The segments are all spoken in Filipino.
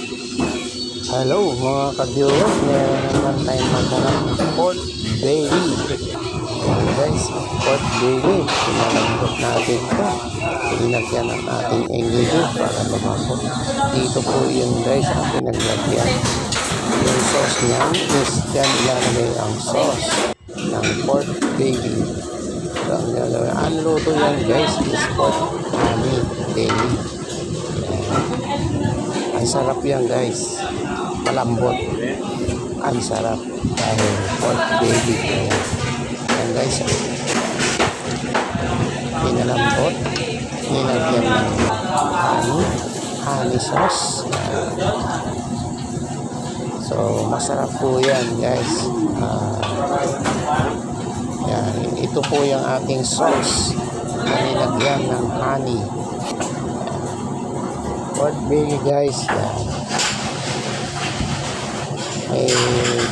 Hello mga ka-viewers, meron naman tayong masarap na pork belly. Ayan guys, pork belly. Pinalambot natin ito. Pinagyan ng ating ingredient para lumambot. Dito po yun guys ang pinaglagyan. Yung sauce niyan is dyan ilalagay ang sauce ng pork belly. So, ang luto yan guys is pork honey belly. Ang sarap yan guys, malambot, ang sarap dahil pork belly. Yan guys, pinalambot, nilagyan ng honey sauce. So masarap po yan guys. Yan, ito po yung ating sauce na nilagyan ng honey. Pork belly guys, yan. May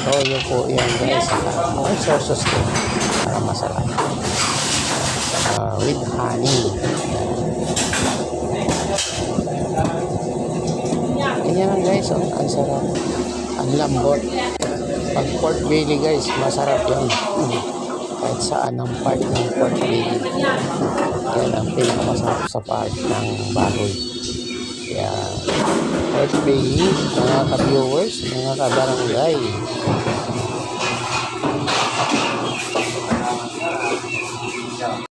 toyo po yan guys. May sauces po para masarap. With honey. Ganyan lang guys, oh. Ang sarap. Ang lambot. Pag pork belly guys, masarap yan. Kahit saan ang part ng pork belly. Yan ang pinakamasarap sa part ng baboy. Kaya pork belly, mga ka-viewers, mga ka-barangay,